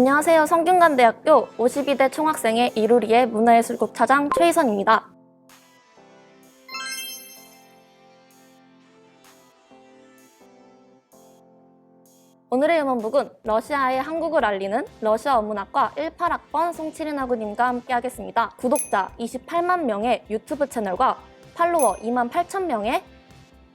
안녕하세요. 성균관대학교 52대 총학생회 이루리의 문화예술국 차장 최희선입니다. 오늘의 음원북은 러시아의 한국을 알리는 러시아 문학과 18학번 송치린 하구님과 함께 하겠습니다. 구독자 28만 명의 유튜브 채널과 팔로워 2만 8천 명의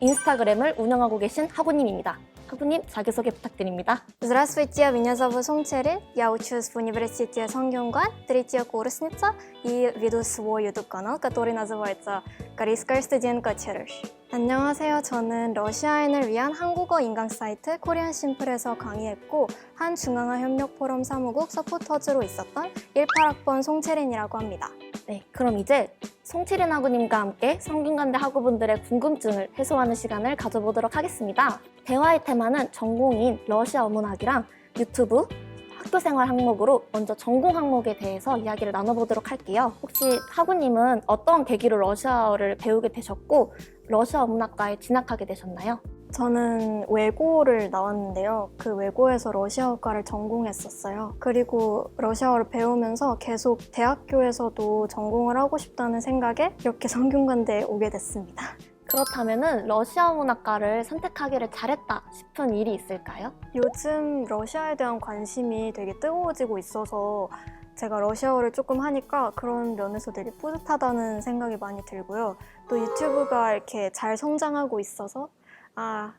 인스타그램을 운영하고 계신 하구님입니다. 하구님, 자기소개 부탁드립니다. Здравствуйте, меня зовут Сон Черин. Я учусь в университете Сонгюнган, третья курсница, и веду свой YouTube-канал, который называется «Корейская студентка Чериш». 안녕하세요. 저는 러시아인을 위한 한국어 인강 사이트 코리안 심플에서 강의했고 한 중앙아 협력 포럼 사무국 서포터즈로 있었던 18학번 송채린이라고 합니다. 네, 그럼 이제 송치린 하구님과 함께 성균관대 학우분들의 궁금증을 해소하는 시간을 가져보도록 하겠습니다. 대화의 테마는 전공인 러시아 문학이랑 유튜브, 학교생활 항목으로 먼저 전공 항목에 대해서 이야기를 나눠보도록 할게요. 혹시 하구님은 어떤 계기로 러시아어를 배우게 되셨고 러시아 문학과에 진학하게 되셨나요? 저는 외고를 나왔는데요. 그 외고에서 러시아어과를 전공했었어요. 그리고 러시아어를 배우면서 계속 대학교에서도 전공을 하고 싶다는 생각에 이렇게 성균관대에 오게 됐습니다. 그렇다면은 러시아 문학과를 선택하기를 잘했다 싶은 일이 있을까요? 요즘 러시아에 대한 관심이 되게 뜨거워지고 있어서 제가 러시아어를 조금 하니까 그런 면에서 되게 뿌듯하다는 생각이 많이 들고요. 또 유튜브가 이렇게 잘 성장하고 있어서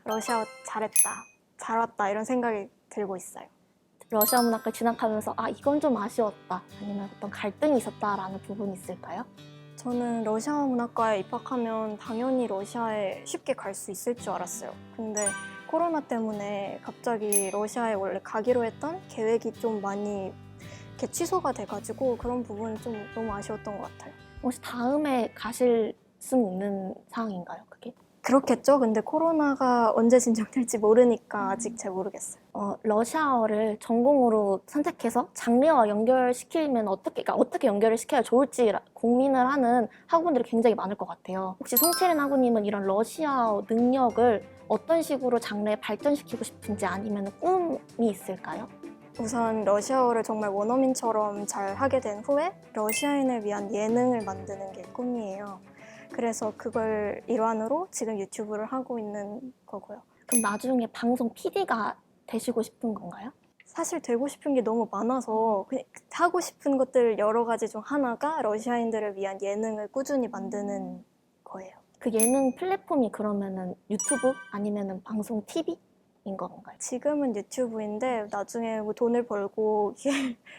러시아어 잘했다, 잘 왔다 이런 생각이 들고 있어요. 러시아 문학과 진학하면서 이건 좀 아쉬웠다 아니면 어떤 갈등이 있었다라는 부분이 있을까요? 저는 러시아 문학과에 입학하면 당연히 러시아에 쉽게 갈 수 있을 줄 알았어요. 근데 코로나 때문에 갑자기 러시아에 원래 가기로 했던 계획이 좀 많이 이렇게 취소가 돼가지고 그런 부분은 좀 너무 아쉬웠던 것 같아요. 혹시 다음에 가실 수는 있는 상황인가요, 그게? 그렇겠죠? 근데 코로나가 언제 진정될지 모르니까 아직 잘 모르겠어요. 러시아어를 전공으로 선택해서 장르와 연결시키면 어떻게 연결을 시켜야 좋을지 고민을 하는 학우분들이 굉장히 많을 것 같아요. 혹시 송채린 학우님은 이런 러시아어 능력을 어떤 식으로 장르에 발전시키고 싶은지 아니면 꿈이 있을까요? 우선 러시아어를 정말 원어민처럼 잘 하게 된 후에 러시아인을 위한 예능을 만드는 게 꿈이에요. 그래서 그걸 일환으로 지금 유튜브를 하고 있는 거고요. 그럼 나중에 방송 PD가 되시고 싶은 건가요? 사실 되고 싶은 게 너무 많아서 그냥 하고 싶은 것들 여러 가지 중 하나가 러시아인들을 위한 예능을 꾸준히 만드는 거예요. 그 예능 플랫폼이 그러면은 유튜브 아니면은 방송 TV인 건가요? 지금은 유튜브인데 나중에 뭐 돈을 벌고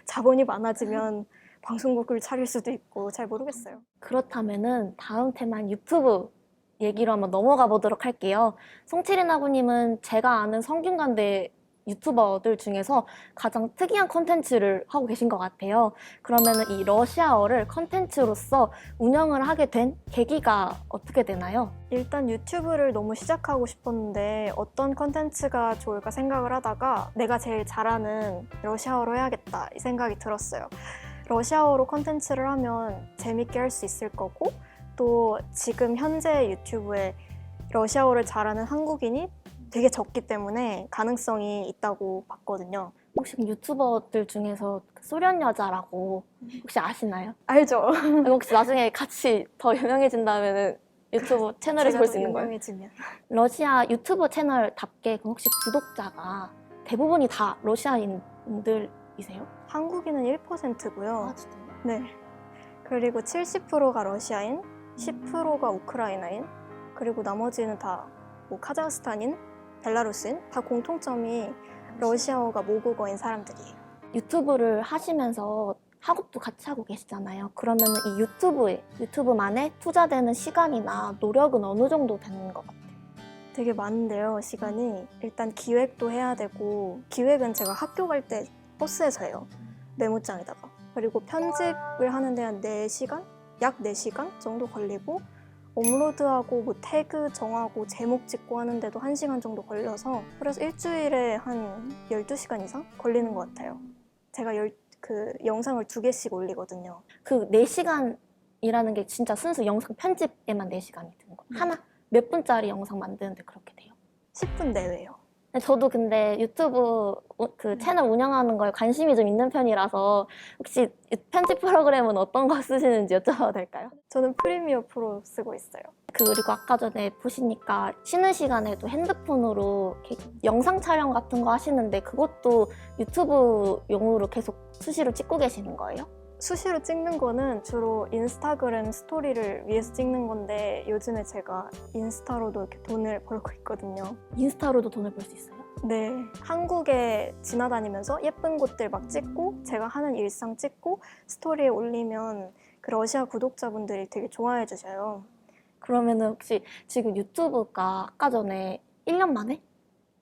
자본이 많아지면 방송국을 차릴 수도 있고 잘 모르겠어요. 그렇다면은 다음 테마인 유튜브 얘기로 한번 넘어가 보도록 할게요. 송채린 아구님은 제가 아는 성균관대 유튜버들 중에서 가장 특이한 콘텐츠를 하고 계신 것 같아요. 그러면은 이 러시아어를 콘텐츠로서 운영을 하게 된 계기가 어떻게 되나요? 일단 유튜브를 너무 시작하고 싶었는데 어떤 콘텐츠가 좋을까 생각을 하다가 내가 제일 잘하는 러시아어로 해야겠다 이 생각이 들었어요. 러시아어로 콘텐츠를 하면 재밌게 할 수 있을 거고 또 지금 현재 유튜브에 러시아어를 잘하는 한국인이 되게 적기 때문에 가능성이 있다고 봤거든요. 혹시 유튜버들 중에서 소련 여자라고 혹시 아시나요? 알죠? 혹시 나중에 같이 더 유명해진다면 유튜브 채널에서 볼 수 있는 거예요? 유명해지면. 러시아 유튜브 채널답게 그럼 혹시 구독자가 대부분이 다 러시아인들이세요? 한국인은 1%고요. 진짜요? 네. 그리고 70%가 러시아인, 10%가 우크라이나인, 그리고 나머지는 다 뭐 카자흐스탄인, 벨라루스인 다 공통점이 러시아어가 모국어인 사람들이에요. 유튜브를 하시면서 학업도 같이 하고 계시잖아요. 그러면 이 유튜브만에 투자되는 시간이나 노력은 어느 정도 되는 것 같아요? 되게 많은데요, 시간이. 일단 기획도 해야 되고 기획은 제가 학교 갈 때 버스에서 해요. 메모장에다가. 그리고 편집을 하는데 한 4시간? 약 4시간 정도 걸리고 업로드하고 뭐 태그 정하고 제목 짓고 하는데도 1시간 정도 걸려서 그래서 일주일에 한 12시간 이상 걸리는 것 같아요. 제가 그 영상을 2개씩 올리거든요. 그 4시간이라는 게 진짜 순수 영상 편집에만 4시간이 드는 거예요? 하나? 몇 분짜리 영상 만드는데 그렇게 돼요? 10분 내외요. 네, 저도 근데 유튜브 그 채널 운영하는 거에 관심이 좀 있는 편이라서 혹시 편집 프로그램은 어떤 거 쓰시는지 여쭤봐도 될까요? 저는 프리미어 프로 쓰고 있어요. 그리고 아까 전에 보시니까 쉬는 시간에도 핸드폰으로 이렇게 영상 촬영 같은 거 하시는데 그것도 유튜브용으로 계속 수시로 찍고 계시는 거예요? 수시로 찍는 거는 주로 인스타그램 스토리를 위해서 찍는 건데 요즘에 제가 인스타로도 이렇게 돈을 벌고 있거든요. 인스타로도 돈을 벌 수 있어요? 네, 한국에 지나다니면서 예쁜 곳들 막 찍고 제가 하는 일상 찍고 스토리에 올리면 그 러시아 구독자분들이 되게 좋아해 주셔요. 그러면은 혹시 지금 유튜브가 아까 전에 1년 만에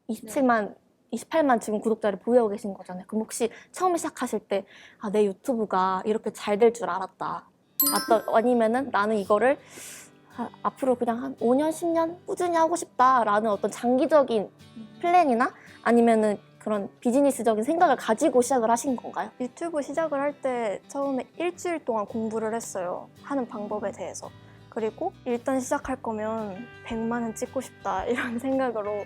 28만 지금 구독자를 보유하고 계신 거잖아요. 그럼 혹시 처음에 시작하실 때, 아, 내 유튜브가 이렇게 잘 될 줄 알았다. 아니면은 나는 이거를 앞으로 그냥 한 5년, 10년 꾸준히 하고 싶다라는 어떤 장기적인 플랜이나 아니면은 그런 비즈니스적인 생각을 가지고 시작을 하신 건가요? 유튜브 시작을 할 때 처음에 일주일 동안 공부를 했어요. 하는 방법에 대해서. 그리고 일단 시작할 거면 100만은 찍고 싶다 이런 생각으로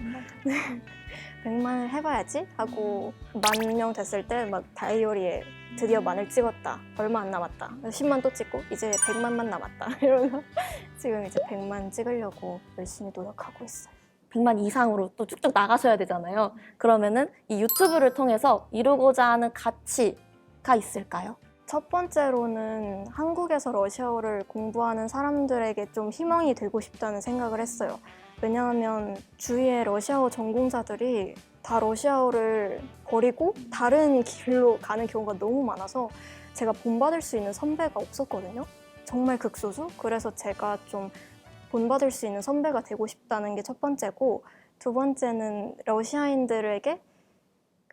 100만을 해봐야지 하고 10,000명 됐을 때 막 다이어리에 드디어 만을 찍었다. 얼마 안 남았다. 10만 또 찍고 이제 100만만 남았다. 이러면서 지금 이제 100만 찍으려고 열심히 노력하고 있어요. 100만 이상으로 또 쭉쭉 나가셔야 되잖아요. 그러면은 이 유튜브를 통해서 이루고자 하는 가치가 있을까요? 첫 번째로는 한국에서 러시아어를 공부하는 사람들에게 좀 희망이 되고 싶다는 생각을 했어요. 왜냐하면 주위에 러시아어 전공자들이 다 러시아어를 버리고 다른 길로 가는 경우가 너무 많아서 제가 본받을 수 있는 선배가 없었거든요. 정말 극소수. 그래서 제가 좀 본받을 수 있는 선배가 되고 싶다는 게 첫 번째고, 두 번째는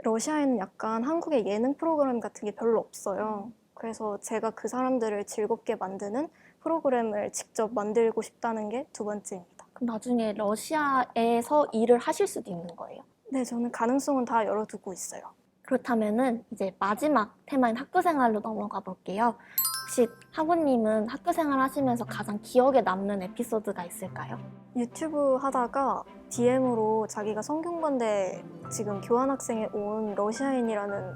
러시아에는 약간 한국의 예능 프로그램 같은 게 별로 없어요. 그래서 제가 그 사람들을 즐겁게 만드는 프로그램을 직접 만들고 싶다는 게 두 번째입니다. 그럼 나중에 러시아에서 일을 하실 수도 있는 거예요? 네, 저는 가능성은 다 열어두고 있어요. 그렇다면은 이제 마지막 테마인 학교 생활로 넘어가 볼게요. 혹시 하구님은 학교 생활 하시면서 가장 기억에 남는 에피소드가 있을까요? 유튜브 하다가 DM으로 자기가 성균관대 지금 교환학생에 온 러시아인이라는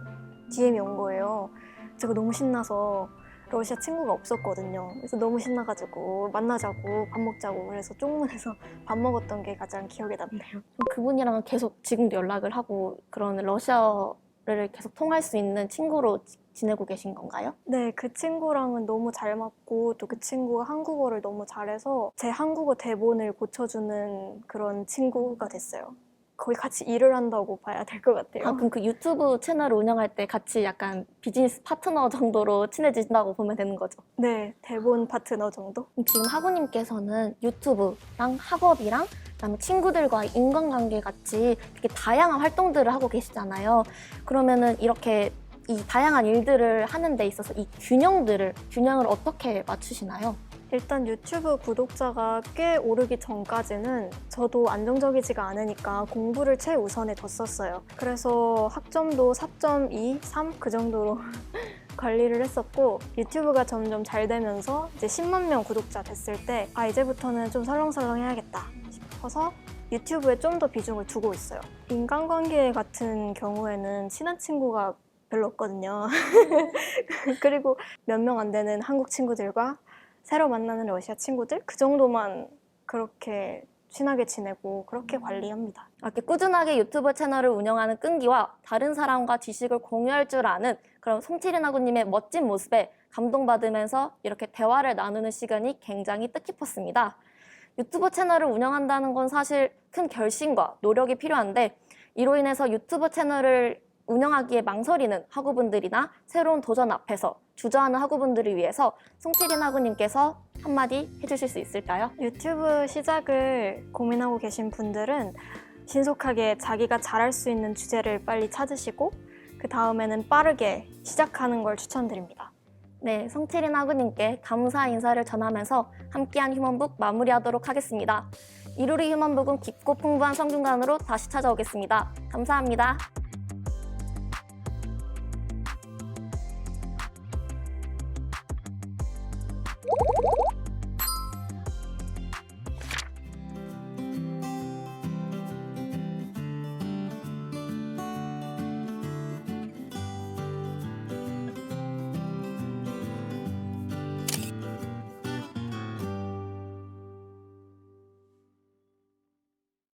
DM이 온 거예요. 제가 너무 신나서 러시아 친구가 없었거든요. 그래서 너무 신나가지고 만나자고 밥 먹자고 그래서 쪽문에서 밥 먹었던 게 가장 기억에 남네요. 그럼 그분이랑은 계속 지금도 연락을 하고 그런 러시아어를 계속 통할 수 있는 친구로 지내고 계신 건가요? 네, 그 친구랑은 너무 잘 맞고 또 그 친구가 한국어를 너무 잘해서 제 한국어 대본을 고쳐주는 그런 친구가 됐어요. 거의 같이 일을 한다고 봐야 될 것 같아요. 아, 그럼 그 유튜브 채널을 운영할 때 같이 약간 비즈니스 파트너 정도로 친해지신다고 보면 되는 거죠? 네, 대본 파트너 정도? 그럼 지금 하구님께서는 유튜브랑 학업이랑 그다음에 친구들과의 인간관계 같이 되게 다양한 활동들을 하고 계시잖아요. 그러면은 이렇게 이 다양한 일들을 하는 데 있어서 이 균형을 어떻게 맞추시나요? 일단 유튜브 구독자가 꽤 오르기 전까지는 저도 안정적이지가 않으니까 공부를 최우선에 뒀었어요. 그래서 학점도 4.2, 3 그 정도로 관리를 했었고, 유튜브가 점점 잘 되면서 이제 10만 명 구독자 됐을 때 이제부터는 좀 설렁설렁 해야겠다 싶어서 유튜브에 좀 더 비중을 두고 있어요. 인간관계 같은 경우에는 친한 친구가 별로 없거든요. 그리고 몇 명 안 되는 한국 친구들과 새로 만나는 러시아 친구들 그 정도만 그렇게 친하게 지내고 그렇게 관리합니다. 이렇게 꾸준하게 유튜브 채널을 운영하는 끈기와 다른 사람과 지식을 공유할 줄 아는 그런 송치린 하구님의 멋진 모습에 감동받으면서 이렇게 대화를 나누는 시간이 굉장히 뜻깊었습니다. 유튜브 채널을 운영한다는 건 사실 큰 결심과 노력이 필요한데 이로 인해서 유튜브 채널을 운영하기에 망설이는 학우분들이나 새로운 도전 앞에서 주저하는 학우분들을 위해서 송치린 학우님께서 한마디 해주실 수 있을까요? 유튜브 시작을 고민하고 계신 분들은 신속하게 자기가 잘할 수 있는 주제를 빨리 찾으시고 그 다음에는 빠르게 시작하는 걸 추천드립니다. 네, 송치린 학우님께 감사 인사를 전하면서 함께한 휴먼북 마무리하도록 하겠습니다. 이루리 휴먼북은 깊고 풍부한 성균관으로 다시 찾아오겠습니다. 감사합니다.